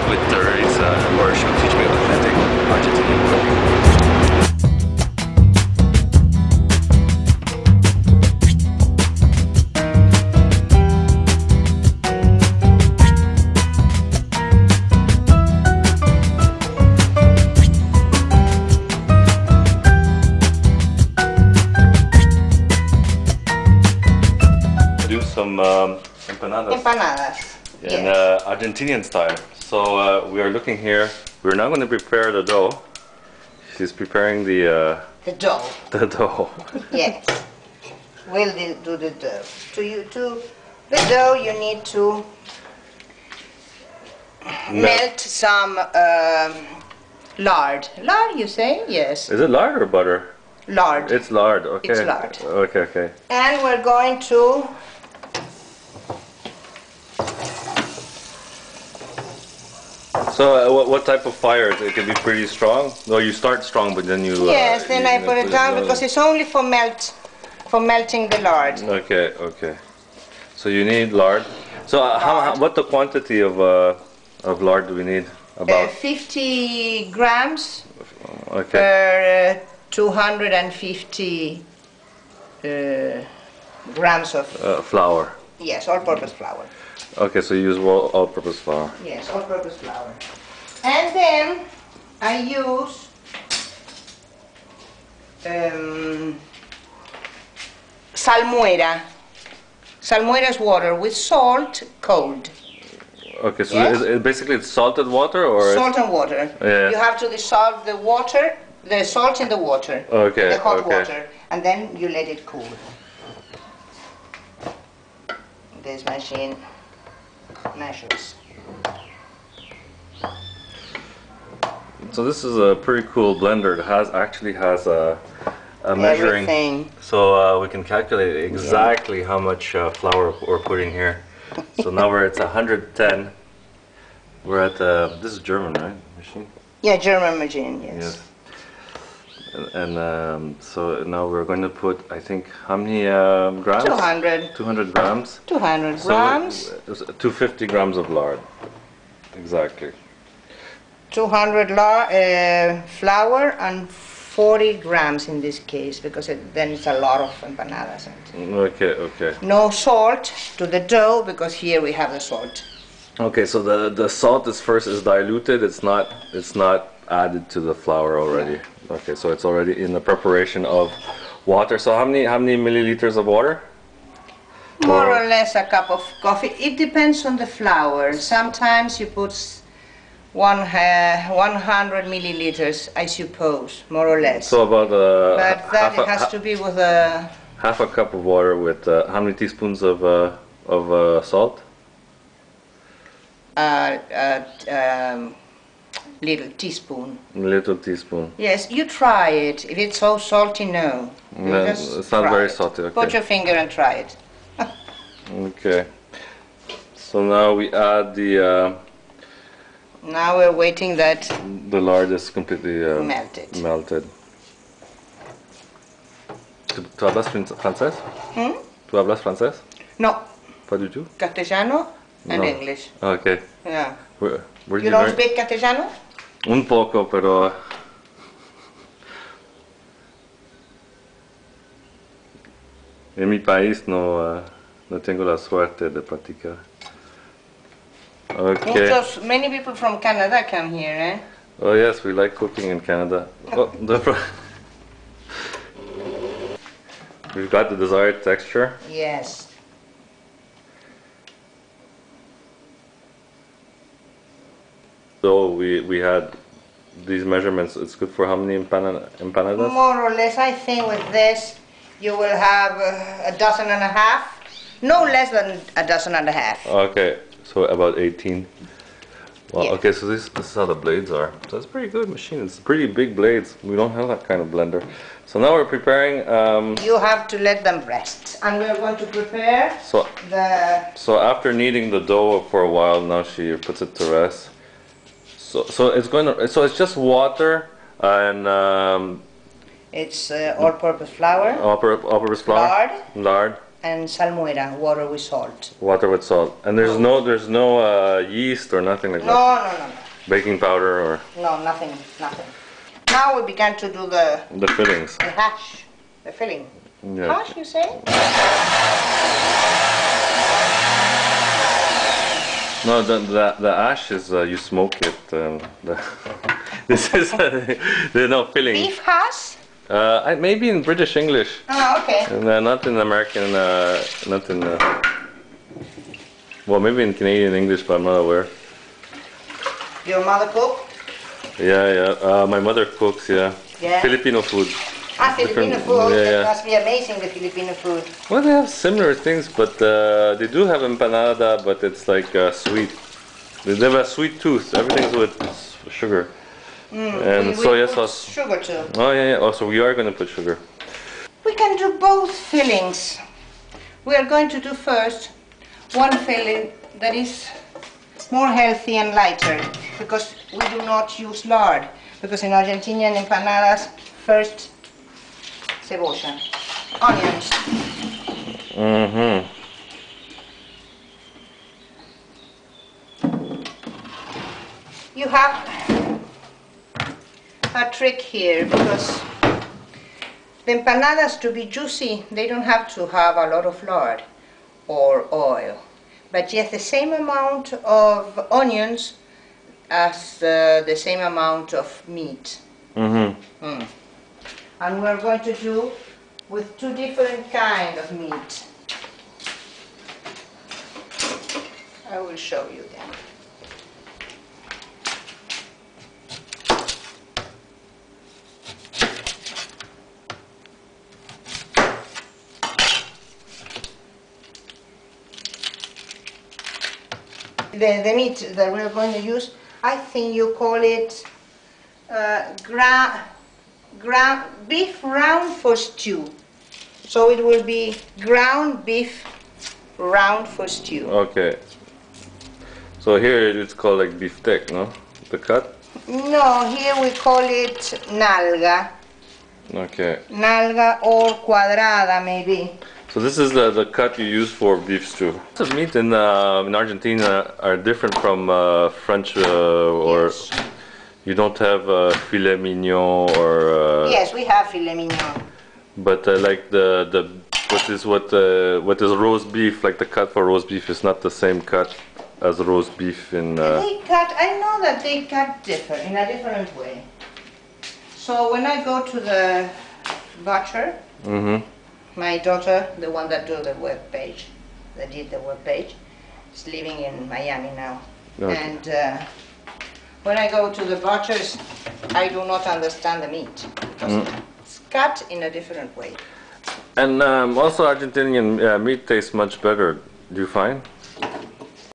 with Theresa, where she'll teach me authentic Argentinian cooking. Do some empanadas. Empanadas. In Yes. Argentinian style. So we are looking here. We're now going to prepare the dough. She's preparing the dough. the dough. Yes. We'll do the dough. To the dough, you need to melt some lard. Lard, you say? Yes. Is it lard or butter? Lard. It's lard. Okay. It's lard. Okay. Okay. And we're going to So what type of fire? It can be pretty strong. No, you start strong, but then you. yes. Then I put it down because it's only for melting the lard. Okay. Okay. So you need lard. So what the quantity of lard do we need? About 50 grams okay. per 250 grams of Flour. yes, all-purpose flour. Okay, so you use all-purpose flour. Yes, all-purpose flour. And then I use salmuera. Salmuera is water with salt, cold. Okay, so Yes? basically it's salted water or Salt and water. Yeah. You have to dissolve the water, the salt in the water, Okay, the hot okay. water, and then you let it cool. This machine measures. So this is a pretty cool blender. It actually has a measuring, Everything. so we can calculate exactly how much flour we're putting here. So now we're at 110. We're at this is German, right? Machine. Yeah, German machine. Yes. Yes. And so now we're going to put, I think, how many grams? 200. 200 grams. 200 So grams. 250 grams of lard. Exactly. 200 flour and 40 grams in this case because then it's a lot of empanadas. Okay, okay. No salt to the dough because here we have the salt. Okay, so the salt is diluted. It's not added to the flour already. Okay, so it's already in the preparation of water. So how many milliliters of water? More or less a cup of coffee. It depends on the flour. Sometimes you put 100 milliliters, I suppose, more or less. So about But that has to be with a half a cup of water with how many teaspoons of salt? little teaspoon. Little teaspoon. Yes, you try it. If it's so salty, no. You No, just it's not try very it. salty. Okay. Put your finger and try it. Okay. So now we add the Now we're waiting that lard is completely melted. melted. Tu hablas francés? Tu hablas francés? No, Pas du tout? castellano and No. English. Okay. Yeah. Where'd You don't learn? speak castellano? Un poco, pero en mi país no tengo la suerte de practicar. Okay. Many people from Canada come here, eh? Oh yes, we like cooking in Canada. Oh, we've got the desired texture. Yes. So we had these measurements. It's good for how many empanadas? More or less, I think with this you will have a dozen and a half. No less than a dozen and a half. Okay, so about 18. Well, Yeah. okay, so this is how the blades are. So it's a pretty good machine. It's pretty big blades. We don't have that kind of blender. So now we're preparing. You have to let them rest, and we're going to prepare So the. after kneading the dough for a while, now she puts it to rest. So it's just water and It's all-purpose flour. all-purpose flour, lard, and salmuera, water with salt. Water with salt. And there's no yeast or nothing like that? No. Baking powder or? No, nothing. Now we began to do the fillings. The hash, the filling. Yeah. Hash, you say? No, the ash is you smoke it. This is no filling. Beef hash? Maybe in British English. Oh, okay. And, not in American. Not in. Well, maybe in Canadian English, but I'm not aware. Your mother cook? Yeah. My mother cooks. Yeah. Filipino food. Filipino food. Yeah. That must be amazing, the Filipino food. Well, they have similar things, but they do have empanada, but it's like sweet. They have a sweet tooth. Everything's with sugar. And soya sauce. Sugar too. Oh yeah. Oh, so we are going to put sugar. We can do both fillings. We are going to do first one filling that is more healthy and lighter, because we do not use lard. Because in Argentinian empanadas, first cebolla, onions. You have a trick here, because the empanadas, to be juicy, they don't have to have a lot of lard or oil, but yet the same amount of onions as the same amount of meat. And we're going to do with two different kind of meat. I will show you them. The meat that we're going to use, I think you call it beef round for stew. So it will be ground beef round for stew. Okay. So here it's called like beefsteak, no? The cut? No, here we call it nalga. Okay. Nalga or cuadrada maybe. So this is the cut you use for beef stew. The meat in Argentina are different from French or Yes. you don't have filet mignon or Yes, we have filet mignon. but like what is roast beef, like the cut for roast beef is not the same cut as roast beef in They cut, I know that they cut in a different way. So when I go to the butcher, my daughter, the one that did the web page, is living in Miami now. Okay. And when I go to the butchers, I do not understand the meat, because it's cut in a different way. And also Argentinian meat tastes much better, do you find?